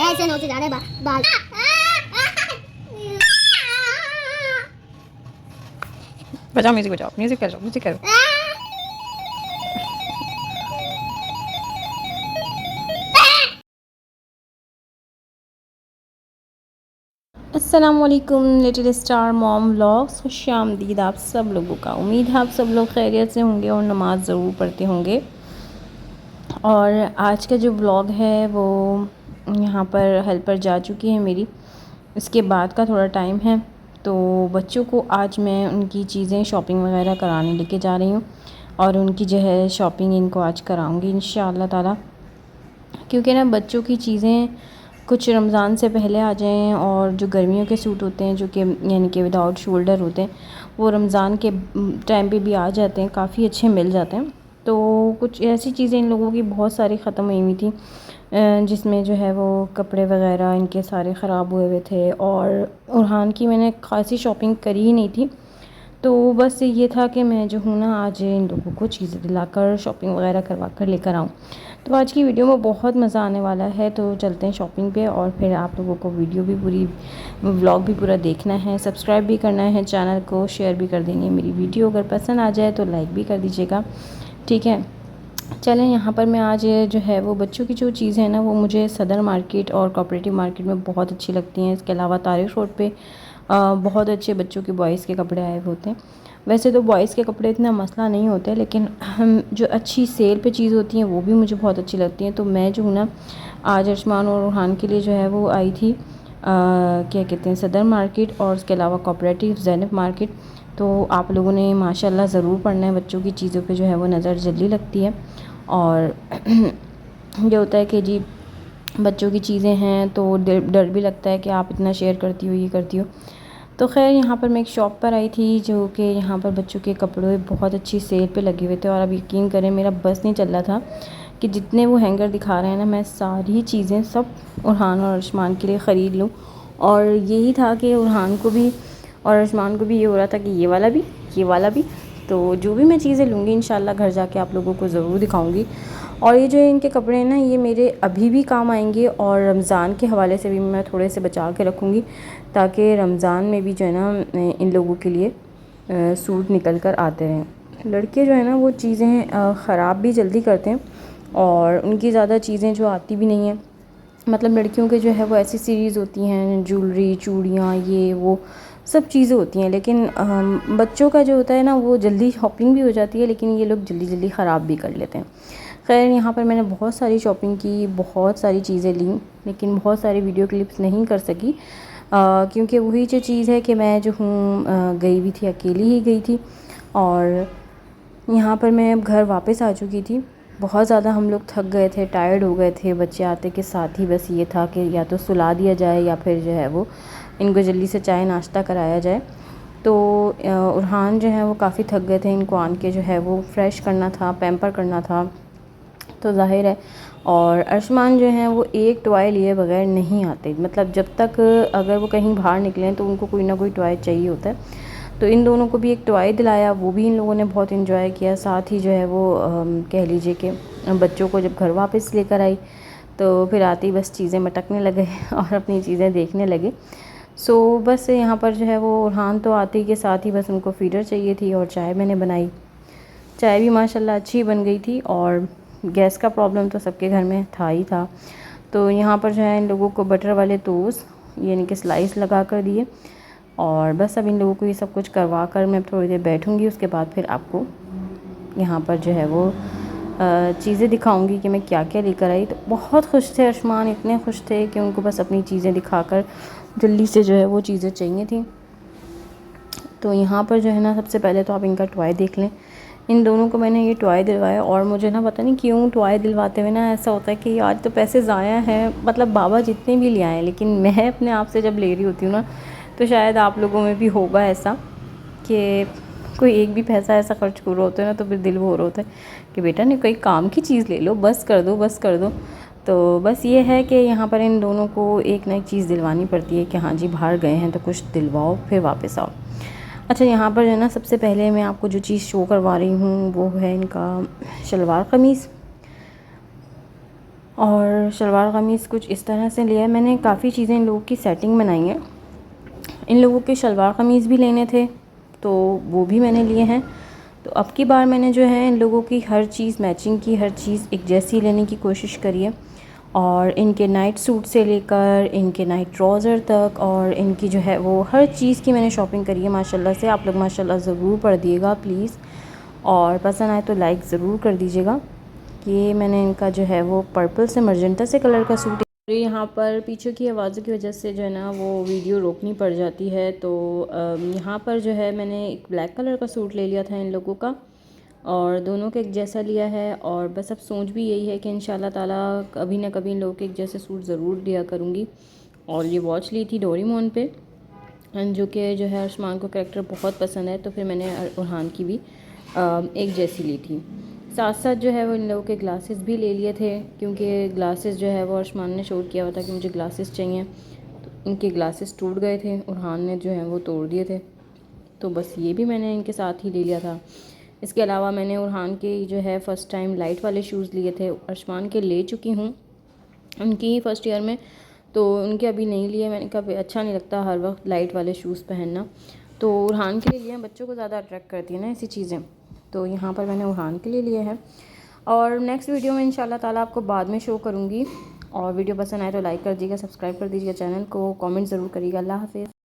ऐसे नोचे जा रहे बाल। बजाओ म्यूजिक, बजाओ म्यूजिक करो, म्यूजिक करो। अस्सलामुअलैकुम लिटिल स्टार मॉम व्लॉग्स, खुश आमदीद आप सब लोगों का। उम्मीद है आप सब लोग खैरियत से होंगे और नमाज़ ज़रूर पढ़ते होंगे। और आज का जो व्लॉग है वो यहाँ पर हेल्पर जा चुकी है मेरी, इसके बाद का थोड़ा टाइम है। तो बच्चों को आज मैं उनकी चीज़ें शॉपिंग वगैरह कराने लेके जा रही हूँ और उनकी जो है शॉपिंग इनको आज कराऊँगी इंशाअल्लाह ताला, क्योंकि ना बच्चों की चीज़ें कुछ रमज़ान से पहले आ जाएं और जो गर्मियों के सूट होते हैं जो कि यानी कि विदाउट शोल्डर होते हैं वो रमज़ान के टाइम पे भी आ जाते हैं, काफ़ी अच्छे मिल जाते हैं। तो कुछ ऐसी चीज़ें इन लोगों की बहुत सारी ख़त्म हुई थी, जिसमें जो है वो कपड़े वगैरह इनके सारे ख़राब हुए हुए थे और उरहान की मैंने ख़ासी शॉपिंग करी ही नहीं थी। तो बस ये था कि मैं जो हूँ ना आज इन लोगों को चीज़ें दिलाकर शॉपिंग वगैरह करवा कर लेकर आऊँ। तो आज की वीडियो में बहुत मज़ा आने वाला है, तो चलते हैं शॉपिंग पे और फिर आप लोगों को वीडियो भी पूरी, व्लॉग भी पूरा देखना है, सब्सक्राइब भी करना है चैनल को, शेयर भी कर देनी है मेरी वीडियो। अगर पसंद आ जाए तो लाइक भी कर दीजिएगा, ठीक है। चलें, यहाँ पर मैं आज जो है वो बच्चों की जो चीज़ है ना वो मुझे सदर मार्केट और कोऑपरेटिव मार्केट में बहुत अच्छी लगती हैं। इसके अलावा तारिक रोड पे बहुत अच्छे बच्चों के बॉयज़ के कपड़े आए होते हैं। वैसे तो बॉयज़ के कपड़े इतना मसला नहीं होते, लेकिन हम जो अच्छी सेल पे चीज़ होती हैं वो भी मुझे बहुत अच्छी लगती हैं। तो मैं जो हूँ ना आज अरशमान और रुहान के लिए जो है वो आई थी क्या कहते हैं सदर मार्केट और उसके अलावा कोऑपरेटिव ज़ैनब मार्केट। तो आप लोगों ने माशाल्लाह ज़रूर पढ़ना है, बच्चों की चीज़ों पे जो है वो नज़र जल्दी लगती है। और ये होता है कि जी बच्चों की चीज़ें हैं तो डर भी लगता है कि आप इतना शेयर करती हो, ये करती हो। तो खैर यहाँ पर मैं एक शॉप पर आई थी जो कि यहाँ पर बच्चों के कपड़े बहुत अच्छी सेल पे लगे हुए थे और अब यकीन करें मेरा बस नहीं चल रहा था कि जितने वो हैंगर दिखा रहे हैं ना मैं सारी चीज़ें सब उरहान और अरशमान के लिए ख़रीद लूँ। और यही था कि उरहान को भी और अरशमान को भी ये हो रहा था कि ये वाला भी, ये वाला भी। तो जो भी मैं चीज़ें लूँगी इंशाल्लाह घर जाके आप लोगों को ज़रूर दिखाऊँगी। और ये जो इनके कपड़े हैं ना ये मेरे अभी भी काम आएंगे और रमज़ान के हवाले से भी मैं थोड़े से बचा के रखूँगी, ताकि रमज़ान में भी जो है ना इन लोगों के लिए सूट निकल कर आते रहें। लड़के जो है ना वो चीज़ें ख़राब भी जल्दी करते हैं और उनकी ज़्यादा चीज़ें जो आती भी नहीं हैं। मतलब लड़कियों के जो है वो ऐसी सीरीज़ होती हैं, ज्वेलरी, चूड़ियाँ, ये वो सब चीज़ें होती हैं, लेकिन बच्चों का जो होता है ना वो जल्दी शॉपिंग भी हो जाती है, लेकिन ये लोग जल्दी जल्दी ख़राब भी कर लेते हैं। खैर यहाँ पर मैंने बहुत सारी शॉपिंग की, बहुत सारी चीज़ें ली, लेकिन बहुत सारी वीडियो क्लिप्स नहीं कर सकी, क्योंकि वही जो चीज़ है कि मैं जो हूँ गई भी थी, अकेली ही गई थी। और यहाँ पर मैं अब घर वापस आ चुकी थी। बहुत ज़्यादा हम लोग थक गए थे, टायर्ड हो गए थे। बच्चे आते के साथ ही बस ये था कि या तो सुला दिया जाए या फिर जो है वो इनको जल्दी से चाय नाश्ता कराया जाए। तो उरहान जो है वो काफ़ी थक गए थे, इनको आन के जो है वो फ्रेश करना था, पैम्पर करना था, तो ज़ाहिर है। और अरशमान जो हैं वो एक टॉय लिए बगैर नहीं आते, मतलब जब तक अगर वो कहीं बाहर निकलें तो उनको कोई ना कोई टॉय चाहिए होता है। तो इन दोनों को भी एक टॉय दिलाया, वो भी इन लोगों ने बहुत इन्जॉय किया। साथ ही जो है वो कह लीजिए कि बच्चों को जब घर वापस लेकर आई तो फिर आते ही बस चीज़ें मटकने लगे और अपनी चीज़ें देखने लगे। सो बस यहाँ पर जो है वो उरहान तो आते ही के साथ ही बस उनको फीडर चाहिए थी और चाय मैंने बनाई। चाय भी माशाल्लाह अच्छी बन गई थी और गैस का प्रॉब्लम तो सबके घर में था ही था। तो यहाँ पर जो है इन लोगों को बटर वाले टोस्ट यानी कि स्लाइस लगा कर दिए और बस अब इन लोगों को ये सब कुछ करवा कर मैं थोड़ी देर बैठूँगी। उसके बाद फिर आपको यहाँ पर जो है वो चीज़ें दिखाऊंगी कि मैं क्या क्या लेकर आई। तो बहुत खुश थे अरशमान, इतने खुश थे कि उनको बस अपनी चीज़ें दिखाकर जल्दी से जो है वो चीज़ें चाहिए थी। तो यहाँ पर जो है ना सबसे पहले तो आप इनका टॉय देख लें। इन दोनों को मैंने ये टॉय दिलवाया। और मुझे ना पता नहीं क्यों टॉय दिलवाते हुए ना ऐसा होता है कि आज तो पैसे ज़ाया हैं, मतलब बाबा जितने भी ले आए, लेकिन मैं अपने आप से जब ले रही होती हूँ ना, तो शायद आप लोगों में भी होगा ऐसा कि कोई एक भी पैसा ऐसा खर्च कर रहा होता है ना, तो फिर दिल वो हो रहा होता है कि बेटा नहीं कोई काम की चीज़ ले लो, बस कर दो बस कर दो। तो बस ये है कि यहाँ पर इन दोनों को एक ना एक चीज़ दिलवानी पड़ती है कि हाँ जी बाहर गए हैं तो कुछ दिलवाओ फिर वापस आओ। अच्छा, यहाँ पर जो है ना सबसे पहले मैं आपको जो चीज़ शो करवा रही हूँ वो है इनका शलवार कमीज़। और शलवार कमीज़ कुछ इस तरह से लिया है मैंने। काफ़ी चीज़ें इन लोगों की सेटिंग बनाई है। इन लोगों के शलवार कमीज़ भी लेने थे तो वो भी मैंने लिए हैं। तो अब की बार मैंने जो है इन लोगों की हर चीज़ मैचिंग की, हर चीज़ एक जैसी लेने की कोशिश करी है। और इनके नाइट सूट से लेकर इनके नाइट ट्राउज़र तक और इनकी जो है वो हर चीज़ की मैंने शॉपिंग करी है माशाल्लाह से। आप लोग माशाल्लाह ज़रूर पढ़ दिएगा प्लीज़, और पसंद आए तो लाइक ज़रूर कर दीजिएगा। ये मैंने इनका जो है वो पर्पल से मजेंटा से कलर का सूट। यहाँ पर पीछे की आवाज़ों की वजह से जो है ना वो वीडियो रोकनी पड़ जाती है। तो यहाँ पर जो है मैंने एक ब्लैक कलर का सूट ले लिया था इन लोगों का, और दोनों के एक जैसा लिया है। और बस अब सोच भी यही है कि इंशाल्लाह ताला कभी ना कभी इन लोगों के एक जैसे सूट ज़रूर लिया करूँगी। और ये वॉच ली थी डोरेमोन पे, जो कि जो है आयुष्मान को कैरेक्टर बहुत पसंद है, तो फिर मैंने उरहान की भी एक जैसी ली थी। साथ साथ जो है वो इन लोगों के ग्लासेस भी ले लिए थे, क्योंकि ग्लासेस जो है वो आयुष्मान ने शोर किया हुआ था कि मुझे ग्लासेस चाहिए। तो इनके ग्लासेस टूट गए थे, उरहान ने जो है वो तोड़ दिए थे, तो बस ये भी मैंने इनके साथ ही ले लिया था। इसके अलावा मैंने उरहान के जो है फ़र्स्ट टाइम लाइट वाले शूज़ लिए थे। आयुष्मान के ले चुकी हूँ उनकी ही फ़र्स्ट ईयर में, तो उनके अभी नहीं लिए। मैंने कहा अच्छा नहीं लगता हर वक्त लाइट वाले शूज़ पहनना, तो उरहान के लिए लिए। बच्चों को ज़्यादा अट्रैक्ट करती है ना ऐसी चीज़ें, तो यहाँ पर मैंने उरहान के लिए लिए हैं। और नेक्स्ट वीडियो में इंशाल्लाह ताला आपको बाद में शो करूँगी। और वीडियो पसंद आए तो लाइक कर दीजिएगा, सब्सक्राइब कर दीजिएगा चैनल को, कमेंट ज़रूर करिएगा। अल्लाह हाफ़िज़।